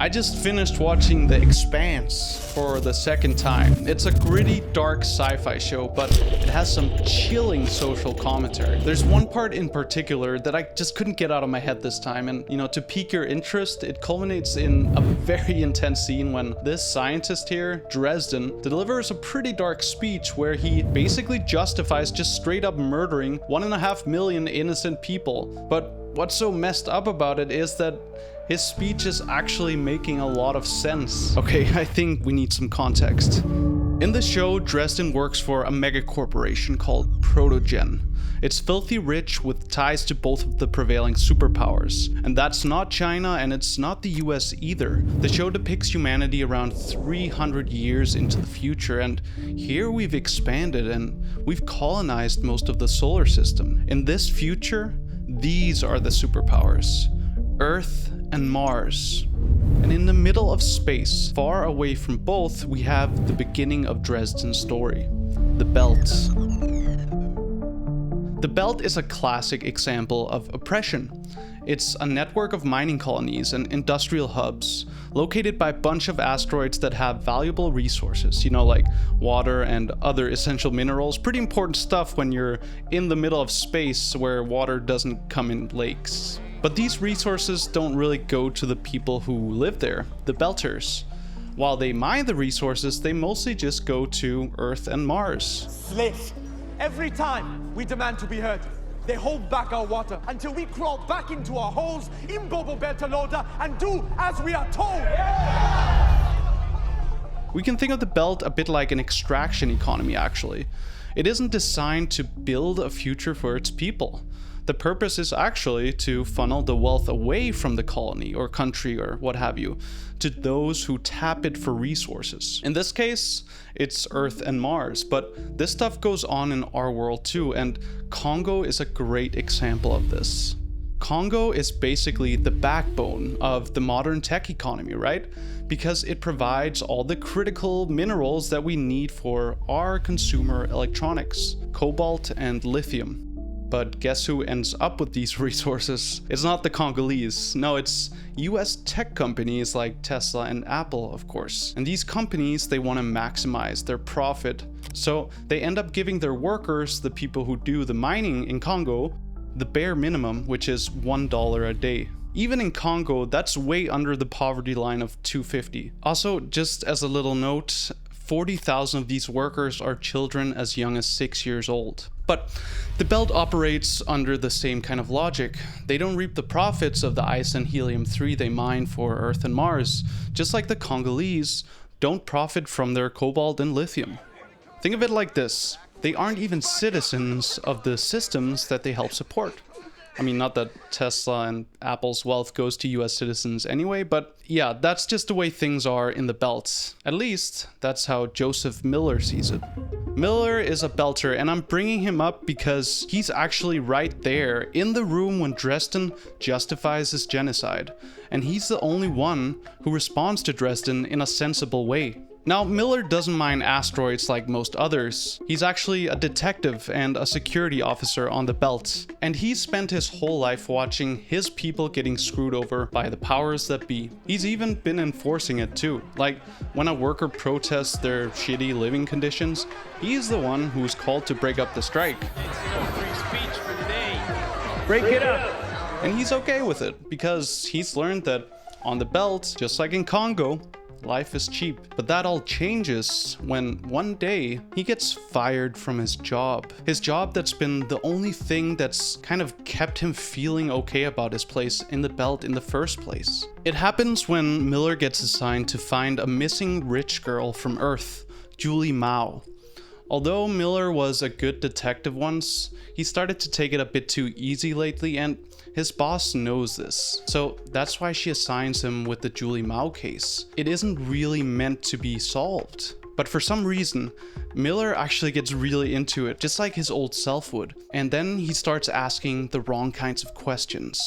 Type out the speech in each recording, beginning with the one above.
I just finished watching The Expanse for the second time. It's a gritty, dark sci-fi show, but it has some chilling social commentary. There's one part in particular that I just couldn't get out of my head this time, and to pique your interest, it culminates in a very intense scene when this scientist here, Dresden, delivers a pretty dark speech where he basically justifies just straight up murdering 1.5 million innocent people. But what's so messed up about it is that his speech is actually making a lot of sense. Okay, I think we need some context. In the show, Dresden works for a mega corporation called Protogen. It's filthy rich with ties to both of the prevailing superpowers. And that's not China, and it's not the US either. The show depicts humanity around 300 years into the future, and here we've expanded and we've colonized most of the solar system. In this future, these are the superpowers: Earth and Mars. And in the middle of space, far away from both, we have the beginning of Dresden's story: the Belt. The Belt is a classic example of oppression. It's a network of mining colonies and industrial hubs located by a bunch of asteroids that have valuable resources, like water and other essential minerals. Pretty important stuff when you're in the middle of space where water doesn't come in lakes. But these resources don't really go to the people who live there, the Belters. While they mine the resources, they mostly just go to Earth and Mars. Slave. Every time we demand to be heard, they hold back our water until we crawl back into our holes in Bobo Beltaloda and do as we are told. We can think of the Belt a bit like an extraction economy, actually. It isn't designed to build a future for its people. The purpose is actually to funnel the wealth away from the colony or country or what have you, to those who tap it for resources. In this case, it's Earth and Mars, but this stuff goes on in our world too, and Congo is a great example of this. Congo is basically the backbone of the modern tech economy, right? Because it provides all the critical minerals that we need for our consumer electronics: cobalt and lithium. But guess who ends up with these resources? It's not the Congolese. No, it's US tech companies like Tesla and Apple, of course. And these companies, they want to maximize their profit. So they end up giving their workers, the people who do the mining in Congo, the bare minimum, which is $1 a day. Even in Congo, that's way under the poverty line of $2.50. Also, just as a little note, 40,000 of these workers are children as young as 6 years old. But the Belt operates under the same kind of logic. They don't reap the profits of the ice and helium-3 they mine for Earth and Mars, just like the Congolese don't profit from their cobalt and lithium. Think of it like this: they aren't even citizens of the systems that they help support. I mean, not that Tesla and Apple's wealth goes to US citizens anyway, but yeah, that's just the way things are in the Belt. At least, that's how Joseph Miller sees it. Miller is a Belter, and I'm bringing him up because he's actually right there in the room when Dresden justifies his genocide, and he's the only one who responds to Dresden in a sensible way. Now, Miller doesn't mine asteroids like most others. He's actually a detective and a security officer on the Belt. And he's spent his whole life watching his people getting screwed over by the powers that be. He's even been enforcing it too. Like, when a worker protests their shitty living conditions, he's the one who's called to break up the strike. It's your free speech for the day. Break it up. And he's okay with it, because he's learned that on the Belt, just like in Congo, life is cheap. But that all changes when one day he gets fired from his job. His job that's been the only thing that's kind of kept him feeling okay about his place in the Belt in the first place. It happens when Miller gets assigned to find a missing rich girl from Earth, Julie Mao. Although Miller was a good detective once, he started to take it a bit too easy lately, and his boss knows this. So that's why she assigns him with the Julie Mao case. It isn't really meant to be solved. But for some reason, Miller actually gets really into it, just like his old self would. And then he starts asking the wrong kinds of questions.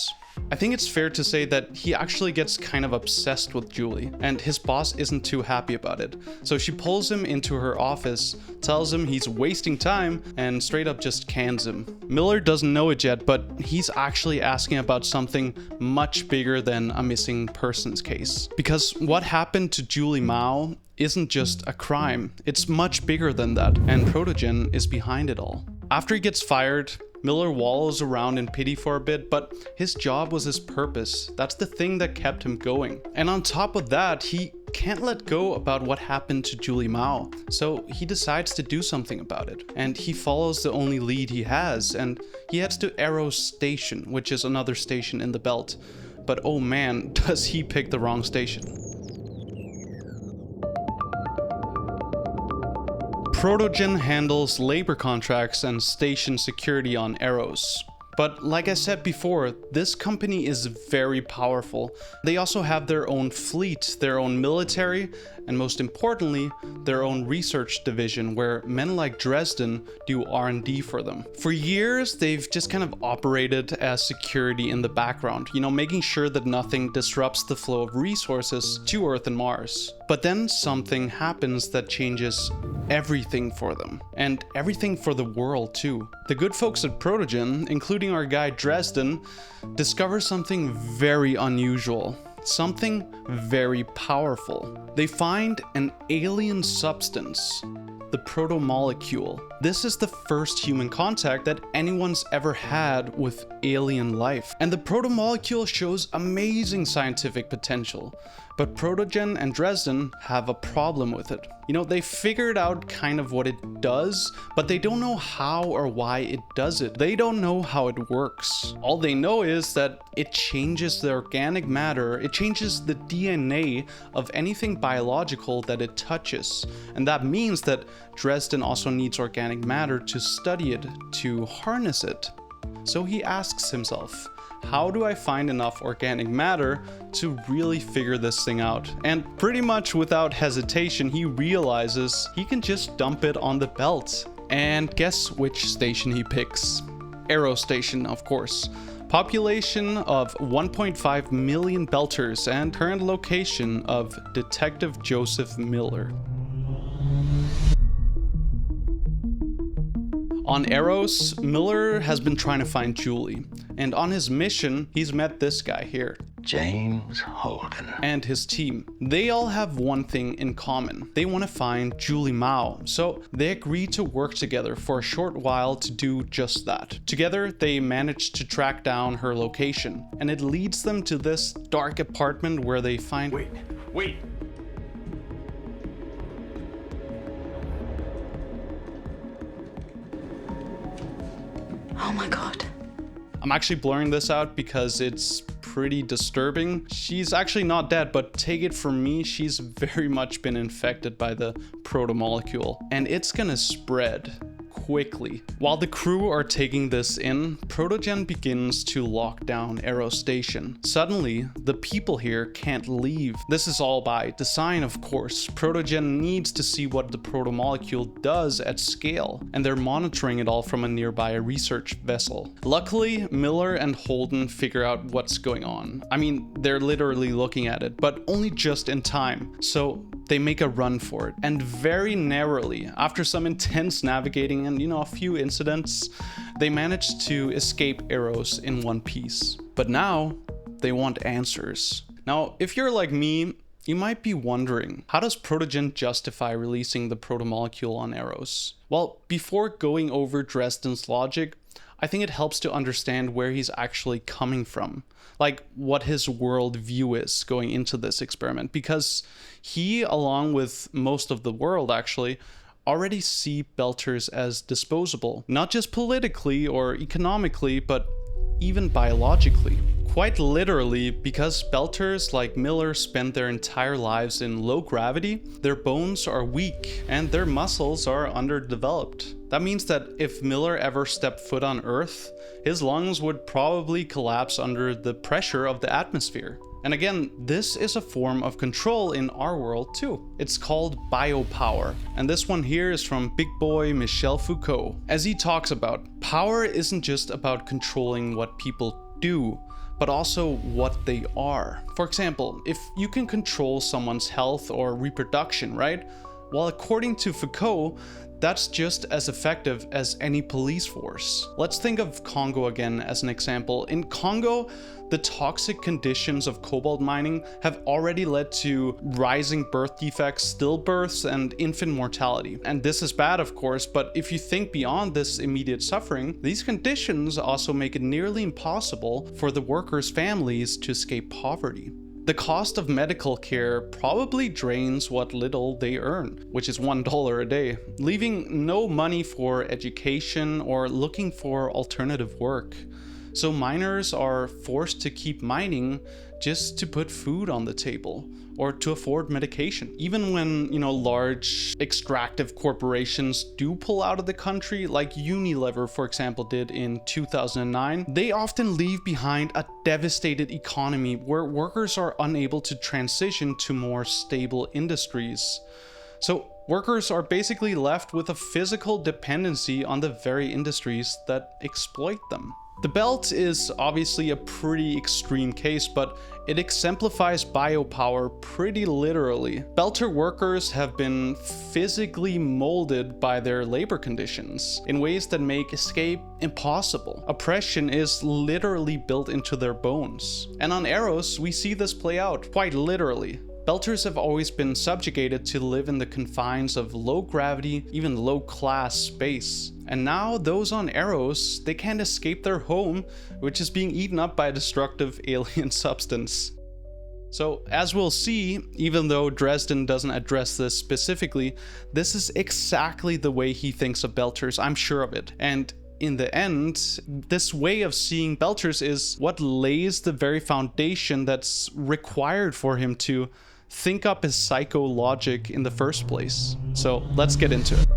I think it's fair to say that he actually gets kind of obsessed with Julie, and his boss isn't too happy about it. So she pulls him into her office, tells him he's wasting time, and straight up just cans him. Miller doesn't know it yet, but he's actually asking about something much bigger than a missing persons case. Because what happened to Julie Mao isn't just a crime, it's much bigger than that, and Protogen is behind it all. After he gets fired, Miller wallows around in pity for a bit, but his job was his purpose. That's the thing that kept him going. And on top of that, he can't let go about what happened to Julie Mao. So he decides to do something about it. And he follows the only lead he has, and he heads to Eros Station, which is another station in the belt. But oh man, does he pick the wrong station. Protogen handles labor contracts and station security on Eros. But like I said before, this company is very powerful. They also have their own fleet, their own military, and most importantly, their own research division where men like Dresden do R&D for them. For years, they've just kind of operated as security in the background, making sure that nothing disrupts the flow of resources to Earth and Mars. But then something happens that changes everything for them, and everything for the world too. The good folks at Protogen, including our guy Dresden, discover something very unusual. Something very powerful. They find an alien substance, the Protomolecule. This is the first human contact that anyone's ever had with alien life. And the Protomolecule shows amazing scientific potential. But Protogen and Dresden have a problem with it. They figured out kind of what it does, but they don't know how or why it does it. They don't know how it works. All they know is that it changes the organic matter, it changes the DNA of anything biological that it touches. And that means that Dresden also needs organic matter to study it, to harness it. So he asks himself, how do I find enough organic matter to really figure this thing out? And pretty much without hesitation, he realizes he can just dump it on the belt. And guess which station he picks? Eros Station, of course. Population of 1.5 million belters and current location of Detective Joseph Miller. On Eros, Miller has been trying to find Julie, and on his mission, he's met this guy here. James Holden. And his team. They all have one thing in common. They want to find Julie Mao, so they agree to work together for a short while to do just that. Together, they manage to track down her location, and it leads them to this dark apartment where they find... Wait. Oh my god. I'm actually blurring this out because it's pretty disturbing. She's actually not dead, but take it from me, she's very much been infected by the protomolecule, and it's gonna spread quickly. While the crew are taking this in, Protogen begins to lock down Eros Station. Suddenly, the people here can't leave. This is all by design, of course. Protogen needs to see what the protomolecule does at scale, and they're monitoring it all from a nearby research vessel. Luckily, Miller and Holden figure out what's going on. I mean, they're literally looking at it, but only just in time. So they make a run for it, and very narrowly, after some intense navigating and a few incidents, they managed to escape Eros in one piece. But now they want answers. Now, if you're like me, you might be wondering, how does Protogen justify releasing the protomolecule on Eros? Well, before going over Dresden's logic, I think it helps to understand where he's actually coming from, like what his world view is going into this experiment, because he, along with most of the world actually, already see belters as disposable, not just politically or economically, but even biologically. Quite literally, because belters like Miller spend their entire lives in low gravity, their bones are weak and their muscles are underdeveloped. That means that if Miller ever stepped foot on Earth, his lungs would probably collapse under the pressure of the atmosphere. And again, this is a form of control in our world too. It's called biopower. And this one here is from big boy Michel Foucault. As he talks about, power isn't just about controlling what people do, but also what they are. For example, if you can control someone's health or reproduction, right? Well, according to Foucault, that's just as effective as any police force. Let's think of Congo again as an example. In Congo, the toxic conditions of cobalt mining have already led to rising birth defects, stillbirths, and infant mortality. And this is bad, of course, but if you think beyond this immediate suffering, these conditions also make it nearly impossible for the workers' families to escape poverty. The cost of medical care probably drains what little they earn, which is $1 a day, leaving no money for education or looking for alternative work. So miners are forced to keep mining just to put food on the table or to afford medication. Even when, large extractive corporations do pull out of the country, like Unilever, for example, did in 2009, they often leave behind a devastated economy where workers are unable to transition to more stable industries. So workers are basically left with a physical dependency on the very industries that exploit them. The belt is obviously a pretty extreme case, but it exemplifies biopower pretty literally. Belter workers have been physically molded by their labor conditions in ways that make escape impossible. Oppression is literally built into their bones. And on Eros, we see this play out, quite literally. Belters have always been subjugated to live in the confines of low gravity, even low class space. And now those on Eros, they can't escape their home, which is being eaten up by a destructive alien substance. So as we'll see, even though Dresden doesn't address this specifically, this is exactly the way he thinks of Belters, I'm sure of it. And in the end, this way of seeing Belters is what lays the very foundation that's required for him to think up his psycho logic in the first place. So let's get into it.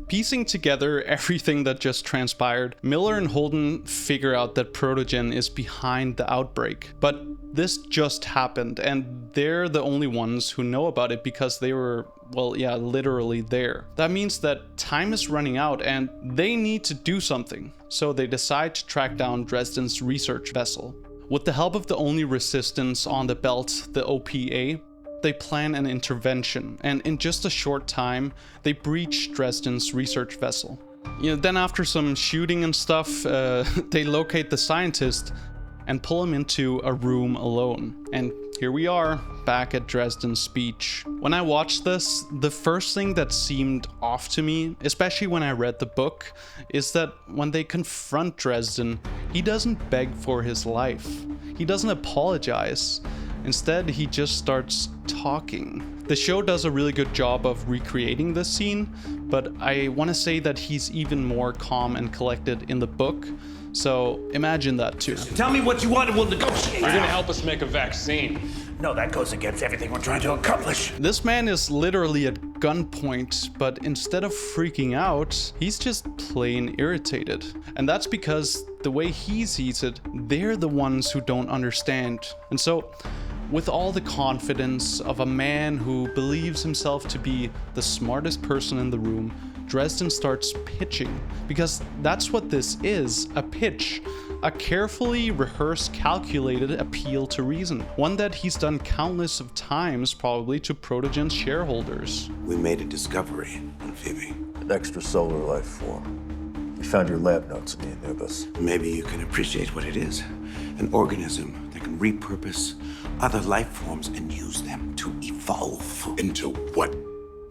Piecing together everything that just transpired, Miller and Holden figure out that Protogen is behind the outbreak. But this just happened, and they're the only ones who know about it because they were, literally there. That means that time is running out and they need to do something. So they decide to track down Dresden's research vessel. With the help of the only resistance on the belt, the OPA, they plan an intervention, and in just a short time, they breach Dresden's research vessel. Then after some shooting and stuff, they locate the scientist and pull him into a room alone. And here we are, back at Dresden's speech. When I watched this, the first thing that seemed off to me, especially when I read the book, is that when they confront Dresden, he doesn't beg for his life. He doesn't apologize. Instead, he just starts talking. The show does a really good job of recreating this scene, but I want to say that he's even more calm and collected in the book. So imagine that too. Tell me what you want and we'll negotiate. You're gonna help us make a vaccine. No, that goes against everything we're trying to accomplish. This man is literally at gunpoint, but instead of freaking out, he's just plain irritated. And that's because the way he sees it, they're the ones who don't understand. And so, with all the confidence of a man who believes himself to be the smartest person in the room, Dresden starts pitching, because that's what this is, a pitch. A carefully rehearsed, calculated appeal to reason. One that he's done countless of times, probably, to Protogen's shareholders. We made a discovery, Amphibi. An extrasolar life form. We found your lab notes in the Anubis. Maybe you can appreciate what it is. An organism that can repurpose other life forms and use them to evolve. Into what?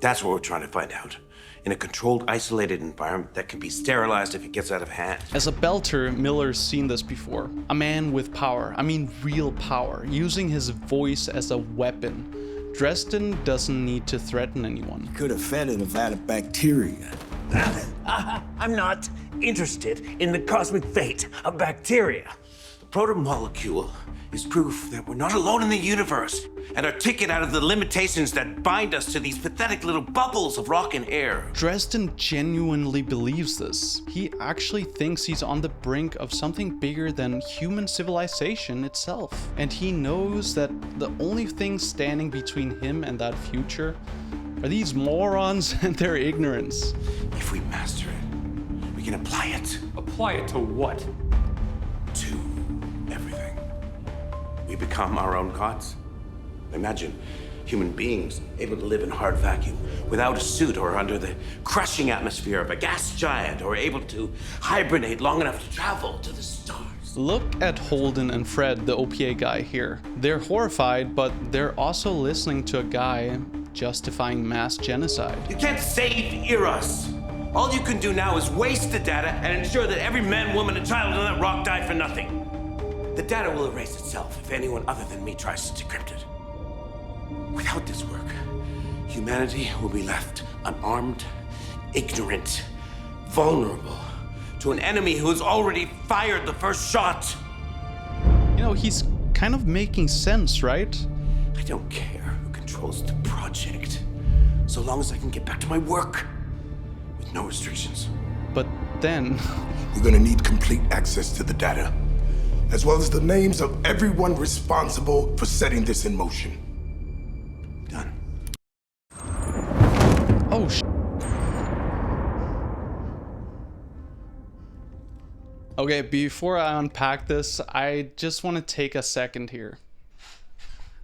That's what we're trying to find out. In a controlled, isolated environment that can be sterilized if it gets out of hand. As a Belter, Miller's seen this before. A man with power, I mean real power, using his voice as a weapon. Dresden doesn't need to threaten anyone. Could have fed it a vat of bacteria. I'm not interested in the cosmic fate of bacteria. The protomolecule is proof that we're not alone in the universe, and our ticket out of the limitations that bind us to these pathetic little bubbles of rock and air. Dresden genuinely believes this. He actually thinks he's on the brink of something bigger than human civilization itself. And he knows that the only thing standing between him and that future are these morons and their ignorance. If we master it, we can apply it. Apply it to what? we become our own gods? Imagine human beings able to live in hard vacuum without a suit or under the crushing atmosphere of a gas giant, or able to hibernate long enough to travel to the stars. Look at Holden and Fred, the OPA guy here. They're horrified, but they're also listening to a guy justifying mass genocide. You can't save Eros. All you can do now is waste the data and ensure that every man, woman, and child on that rock die for nothing. The data will erase itself if anyone other than me tries to decrypt it. Without this work, humanity will be left unarmed, ignorant, vulnerable to an enemy who has already fired the first shot. You know, he's kind of making sense, right? I don't care who controls the project, so long as I can get back to my work with no restrictions. But then... We're gonna need complete access to the data, as well as the names of everyone responsible for setting this in motion. Done. Oh, sh. Okay, before I unpack this, I just want to take a second here.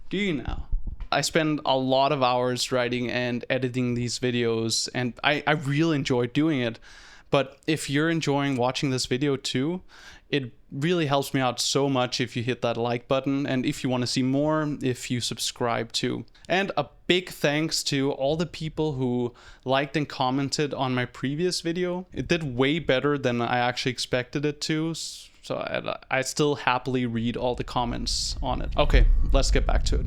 Do you know? I spend a lot of hours writing and editing these videos, and I really enjoy doing it. But if you're enjoying watching this video too, it really helps me out so much if you hit that like button, and if you want to see more, if you subscribe too. And a big thanks to all the people who liked and commented on my previous video. It did way better than I actually expected it to, so I still happily read all the comments on it. Okay, let's get back to it.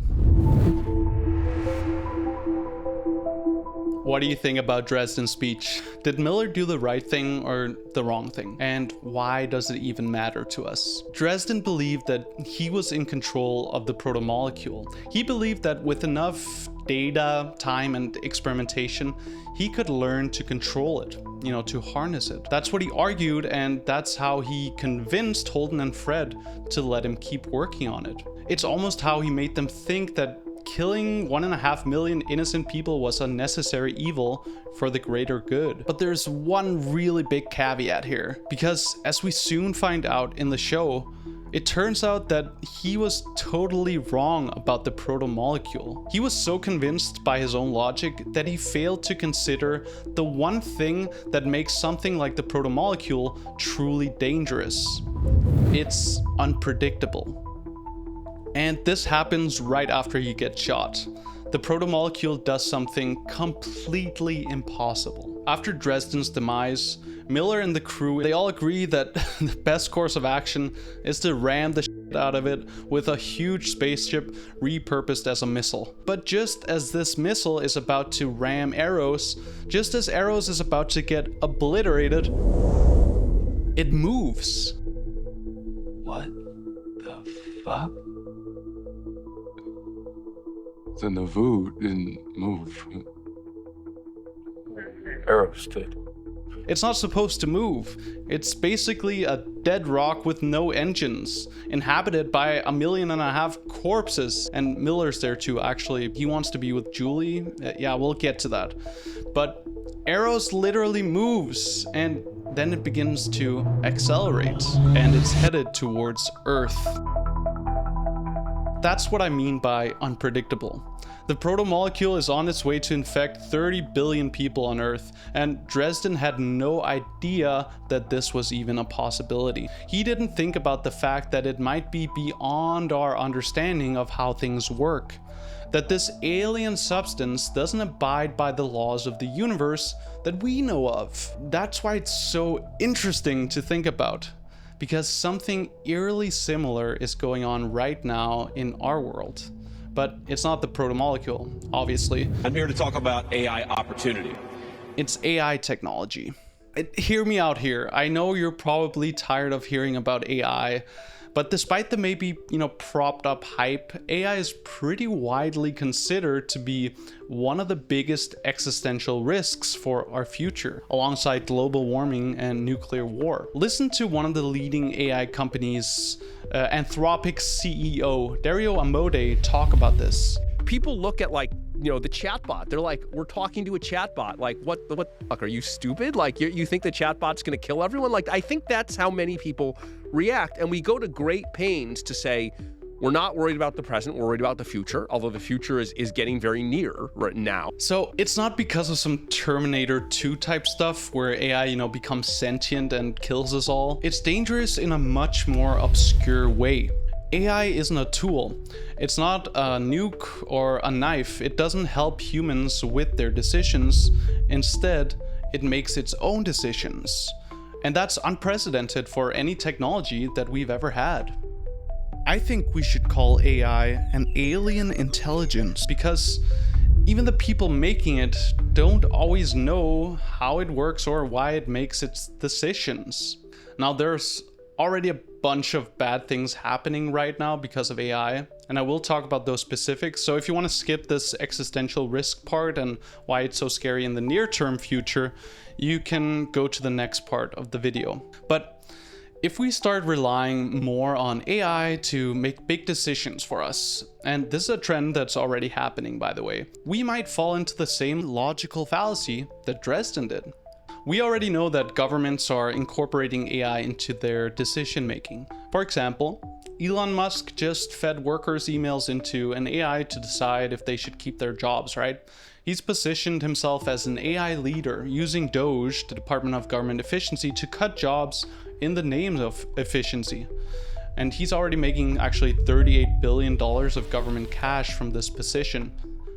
What do you think about Dresden's speech? Did Miller do the right thing or the wrong thing? And why does it even matter to us? Dresden believed that he was in control of the protomolecule. He believed that with enough data, time, and experimentation, he could learn to control it, you know, to harness it. That's what he argued, and that's how he convinced Holden and Fred to let him keep working on it. It's almost how he made them think that killing 1.5 million innocent people was a necessary evil for the greater good. But there's one really big caveat here, because as we soon find out in the show, it turns out that he was totally wrong about the protomolecule. He was so convinced by his own logic that he failed to consider the one thing that makes something like the protomolecule truly dangerous. It's unpredictable. And this happens right after he gets shot. The protomolecule does something completely impossible. After Dresden's demise, Miller and the crew, they all agree that the best course of action is to ram the shit out of it with a huge spaceship repurposed as a missile. But just as this missile is about to ram Eros, just as Eros is about to get obliterated, it moves. What the fuck? The Nauvoo didn't move. Eros did. It's not supposed to move. It's basically a dead rock with no engines, inhabited by 1.5 million corpses. And Miller's there too, actually. He wants to be with Julie. Yeah, we'll get to that. But Eros literally moves, and then it begins to accelerate, and it's headed towards Earth. That's what I mean by unpredictable. The protomolecule is on its way to infect 30 billion people on Earth, and Dresden had no idea that this was even a possibility. He didn't think about the fact that it might be beyond our understanding of how things work. That this alien substance doesn't abide by the laws of the universe that we know of. That's why it's so interesting to think about, because something eerily similar is going on right now in our world. But it's not the protomolecule, obviously. I'm here to talk about AI opportunity. It's AI technology. Hear me out here. I know you're probably tired of hearing about AI, but despite the maybe, propped up hype, AI is pretty widely considered to be one of the biggest existential risks for our future, alongside global warming and nuclear war. Listen to one of the leading AI companies, Anthropic's CEO, Dario Amodei, talk about this. People look at the chatbot. They're like, we're talking to a chatbot. Like, what the fuck? Are you stupid? Like, you think the chatbot's gonna kill everyone? Like, I think that's how many people react. And we go to great pains to say, We're not worried about the present, we're worried about the future, although the future is getting very near right now. So it's not because of some Terminator 2 type stuff where AI, becomes sentient and kills us all. It's dangerous in a much more obscure way. AI isn't a tool. It's not a nuke or a knife. It doesn't help humans with their decisions. Instead, it makes its own decisions. And that's unprecedented for any technology that we've ever had. I think we should call AI an alien intelligence because even the people making it don't always know how it works or why it makes its decisions. Now, there's already a bunch of bad things happening right now because of AI, and I will talk about those specifics. So if you want to skip this existential risk part and why it's so scary in the near-term future, you can go to the next part of the video. But if we start relying more on AI to make big decisions for us, and this is a trend that's already happening, by the way, we might fall into the same logical fallacy that Dresden did. We already know that governments are incorporating AI into their decision making. For example, Elon Musk just fed workers' emails into an AI to decide if they should keep their jobs, right? He's positioned himself as an AI leader using DOGE, the Department of Government Efficiency, to cut jobs in the name of efficiency. And he's already making actually $38 billion of government cash from this position.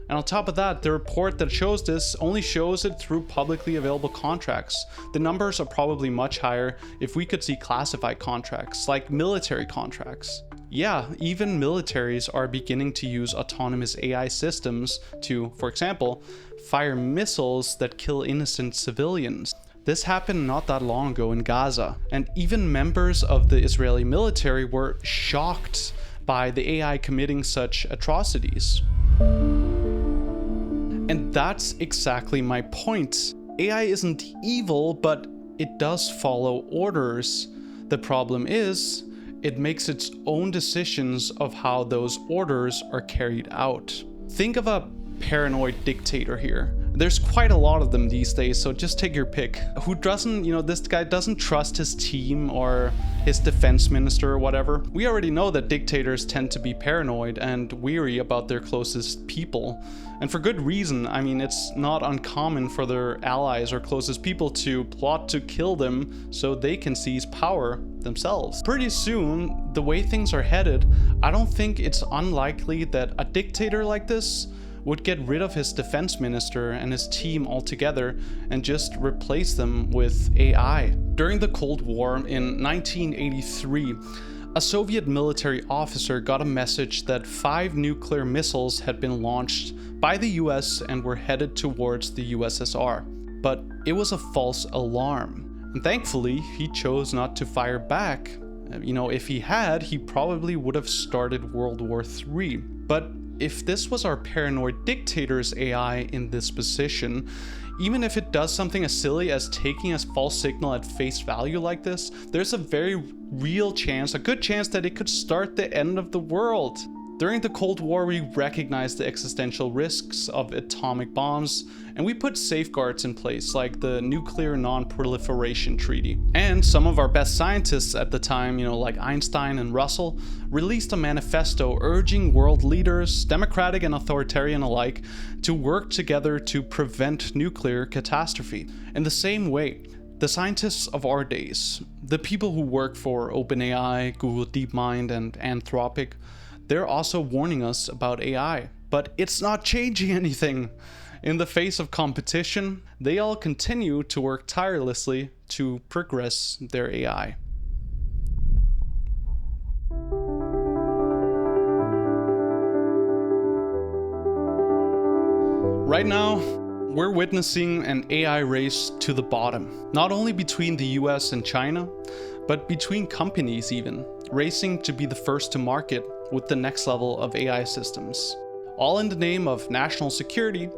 And on top of that, the report that shows this only shows it through publicly available contracts. The numbers are probably much higher if we could see classified contracts, like military contracts. Yeah, even militaries are beginning to use autonomous AI systems to, for example, fire missiles that kill innocent civilians. This happened not that long ago in Gaza, and even members of the Israeli military were shocked by the AI committing such atrocities. And that's exactly my point. AI isn't evil, but it does follow orders. The problem is, it makes its own decisions of how those orders are carried out. Think of a paranoid dictator here. There's quite a lot of them these days, so just take your pick. Who doesn't, this guy doesn't trust his team or his defense minister or whatever. We already know that dictators tend to be paranoid and weary about their closest people. And for good reason. I mean, it's not uncommon for their allies or closest people to plot to kill them so they can seize power themselves. Pretty soon, the way things are headed, I don't think it's unlikely that a dictator like this would get rid of his defense minister and his team altogether and just replace them with AI. During the Cold War in 1983, a Soviet military officer got a message that 5 nuclear missiles had been launched by the US and were headed towards the USSR. But it was a false alarm. And thankfully, he chose not to fire back. If he had, he probably would have started World War III. But if this was our paranoid dictator's AI in this position, even if it does something as silly as taking a false signal at face value like this, there's a very real chance, a good chance that it could start the end of the world. During the Cold War, we recognized the existential risks of atomic bombs, and we put safeguards in place, like the Nuclear Non-Proliferation Treaty. And some of our best scientists at the time, like Einstein and Russell, released a manifesto urging world leaders, democratic and authoritarian alike, to work together to prevent nuclear catastrophe. In the same way, the scientists of our days, the people who work for OpenAI, Google DeepMind, and Anthropic, they're also warning us about AI, but it's not changing anything. In the face of competition, they all continue to work tirelessly to progress their AI. Right now, we're witnessing an AI race to the bottom, not only between the US and China, but between companies even, racing to be the first to market with the next level of AI systems. All in the name of national security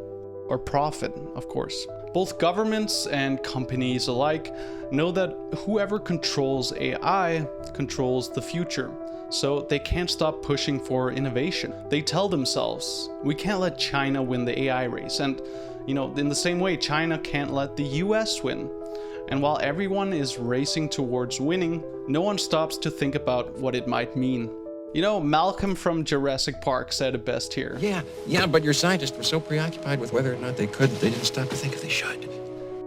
or profit, of course. Both governments and companies alike know that whoever controls AI controls the future, so they can't stop pushing for innovation. They tell themselves, we can't let China win the AI race, and in the same way, China can't let the US win. And while everyone is racing towards winning, no one stops to think about what it might mean. You know, Malcolm from Jurassic Park said it best here. Yeah, but your scientists were so preoccupied with whether or not they could, they didn't stop to think if they should.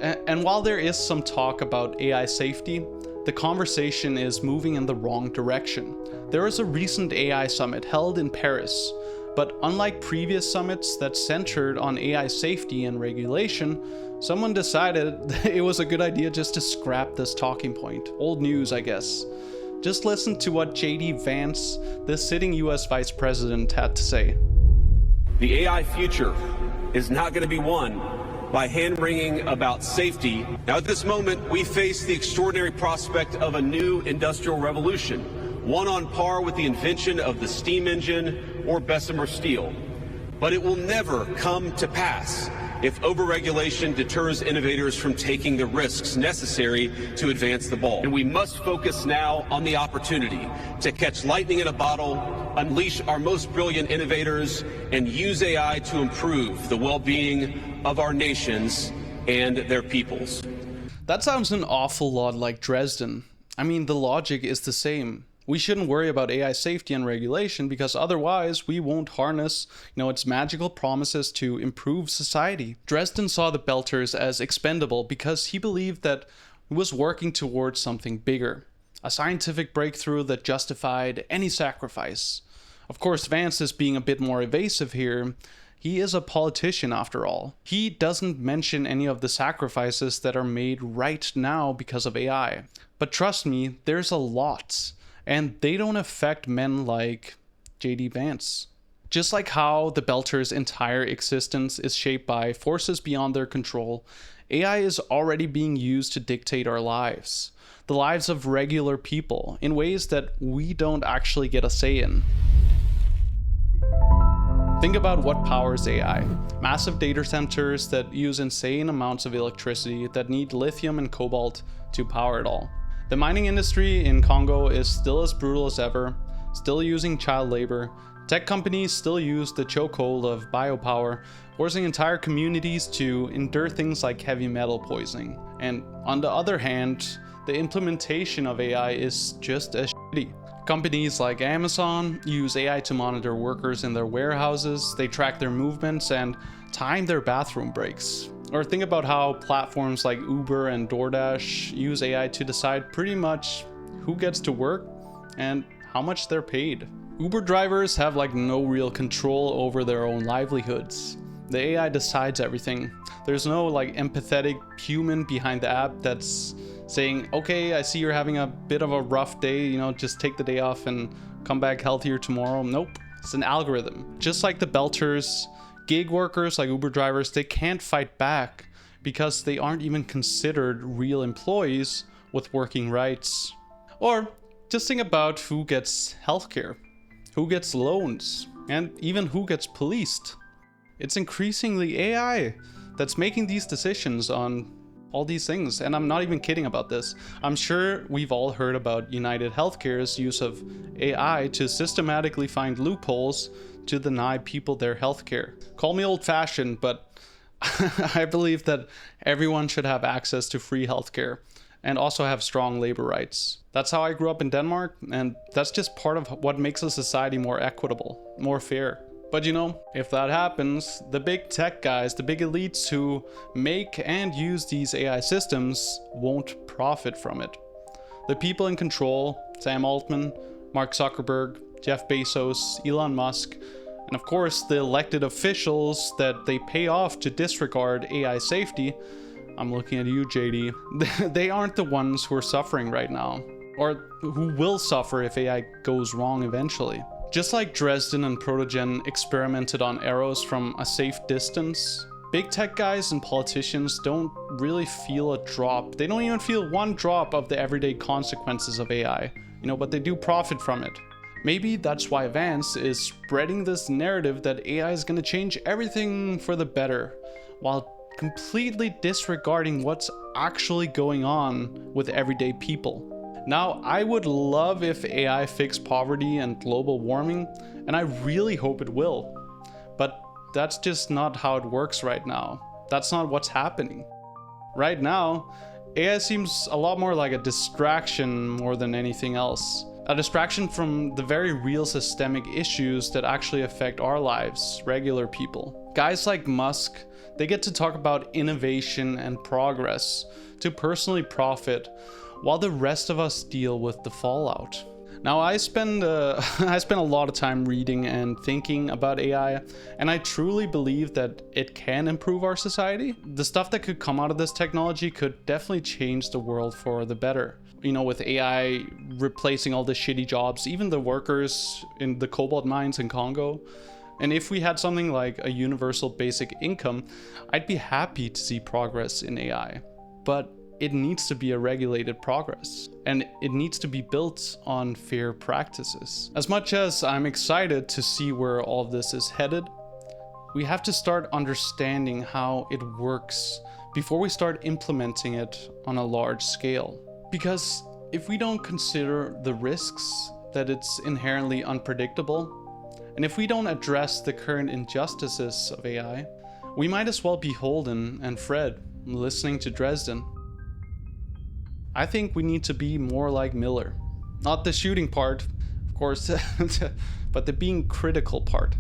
And while there is some talk about AI safety, the conversation is moving in the wrong direction. There was a recent AI summit held in Paris, but unlike previous summits that centered on AI safety and regulation, someone decided it was a good idea just to scrap this talking point. Old news, I guess. Just listen to what JD Vance, the sitting US Vice President, had to say. The AI future is not going to be won by hand-wringing about safety. Now, at this moment, we face the extraordinary prospect of a new industrial revolution, one on par with the invention of the steam engine or Bessemer steel. But it will never come to pass if overregulation deters innovators from taking the risks necessary to advance the ball. And we must focus now on the opportunity to catch lightning in a bottle, unleash our most brilliant innovators, and use AI to improve the well-being of our nations and their peoples. That sounds an awful lot like Dresden. I mean, the logic is the same. We shouldn't worry about AI safety and regulation because otherwise we won't harness, its magical promises to improve society. Dresden saw the Belters as expendable because he believed that he was working towards something bigger, a scientific breakthrough that justified any sacrifice. Of course, Vance is being a bit more evasive here. He is a politician after all. He doesn't mention any of the sacrifices that are made right now because of AI. But trust me, there's a lot. And they don't affect men like JD Vance. Just like how the Belters' entire existence is shaped by forces beyond their control, AI is already being used to dictate our lives. The lives of regular people, in ways that we don't actually get a say in. Think about what powers AI. Massive data centers that use insane amounts of electricity that need lithium and cobalt to power it all. The mining industry in Congo is still as brutal as ever, still using child labor. Tech companies still use the chokehold of Biopower, forcing entire communities to endure things like heavy metal poisoning. And on the other hand, the implementation of AI is just as shitty. Companies like Amazon use AI to monitor workers in their warehouses, they track their movements and time their bathroom breaks. Or think about how platforms like Uber and DoorDash use AI to decide pretty much who gets to work and how much they're paid. Uber drivers have no real control over their own livelihoods. The AI decides everything. There's no empathetic human behind the app that's saying, okay, I see you're having a bit of a rough day, just take the day off and come back healthier tomorrow. Nope, it's an algorithm. Just like the Belters, gig workers like Uber drivers, they can't fight back because they aren't even considered real employees with working rights. Or just think about who gets healthcare, who gets loans, and even who gets policed. It's increasingly AI that's making these decisions on all these things, and I'm not even kidding about this. I'm sure we've all heard about United Healthcare's use of AI to systematically find loopholes to deny people their healthcare. Call me old-fashioned, but I believe that everyone should have access to free healthcare and also have strong labor rights. That's how I grew up in Denmark, and that's just part of what makes a society more equitable, more fair. But if that happens, the big tech guys, the big elites who make and use these AI systems won't profit from it. The people in control, Sam Altman, Mark Zuckerberg, Jeff Bezos, Elon Musk, and of course the elected officials that they pay off to disregard AI safety, I'm looking at you, JD, they aren't the ones who are suffering right now, or who will suffer if AI goes wrong eventually. Just like Dresden and Protogen experimented on Eros from a safe distance, big tech guys and politicians don't really feel a drop. They don't even feel one drop of the everyday consequences of AI, but they do profit from it. Maybe that's why Vance is spreading this narrative that AI is going to change everything for the better, while completely disregarding what's actually going on with everyday people. Now, I would love if AI fixed poverty and global warming, and I really hope it will. But that's just not how it works right now. That's not what's happening. Right now, AI seems a lot more like a distraction more than anything else. A distraction from the very real systemic issues that actually affect our lives, regular people. Guys like Musk, they get to talk about innovation and progress to personally profit, while the rest of us deal with the fallout. Now, I spend a lot of time reading and thinking about AI, and I truly believe that it can improve our society. The stuff that could come out of this technology could definitely change the world for the better. You know, with AI replacing all the shitty jobs, even the workers in the cobalt mines in Congo. And if we had something like a universal basic income, I'd be happy to see progress in AI. But it needs to be a regulated progress, and it needs to be built on fair practices. As much as I'm excited to see where all of this is headed, we have to start understanding how it works before we start implementing it on a large scale. Because if we don't consider the risks, that it's inherently unpredictable, and if we don't address the current injustices of AI, we might as well be Holden and Fred listening to Dresden. I think we need to be more like Miller. Not the shooting part, of course, but the being critical part.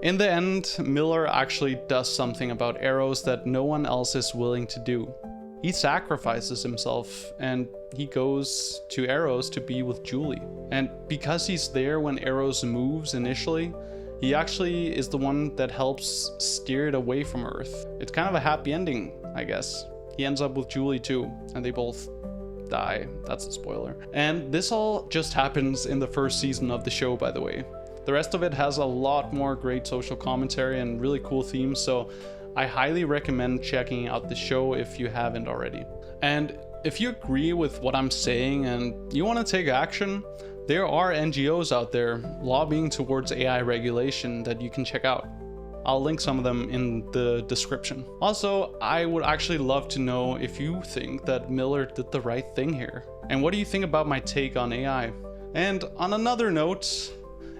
In the end, Miller actually does something about Eros that no one else is willing to do. He sacrifices himself and he goes to Eros to be with Julie. And because he's there when Eros moves initially, he actually is the one that helps steer it away from Earth. It's kind of a happy ending, I guess. He ends up with Julie too, and they both die. That's a spoiler. And this all just happens in the first season of the show, by the way. The rest of it has a lot more great social commentary and really cool themes, so I highly recommend checking out the show if you haven't already. And if you agree with what I'm saying and you want to take action, there are NGOs out there lobbying towards AI regulation that you can check out. I'll link some of them in the description. Also, I would actually love to know if you think that Miller did the right thing here. And what do you think about my take on AI? And on another note,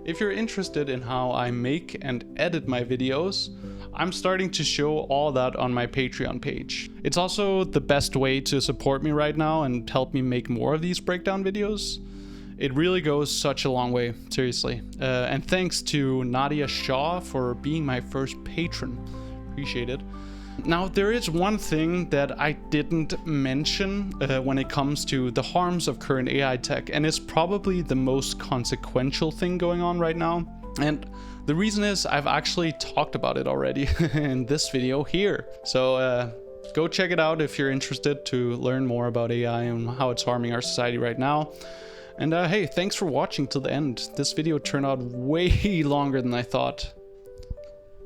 if you're interested in how I make and edit my videos, I'm starting to show all that on my Patreon page. It's also the best way to support me right now and help me make more of these breakdown videos. It really goes such a long way, seriously. And thanks to Nadia Shaw for being my first patron. Appreciate it. Now, there is one thing that I didn't mention when it comes to the harms of current AI tech, and it's probably the most consequential thing going on right now. And the reason is I've actually talked about it already in this video here. So go check it out if you're interested to learn more about AI and how it's harming our society right now. And hey, thanks for watching till the end. This video turned out way longer than I thought.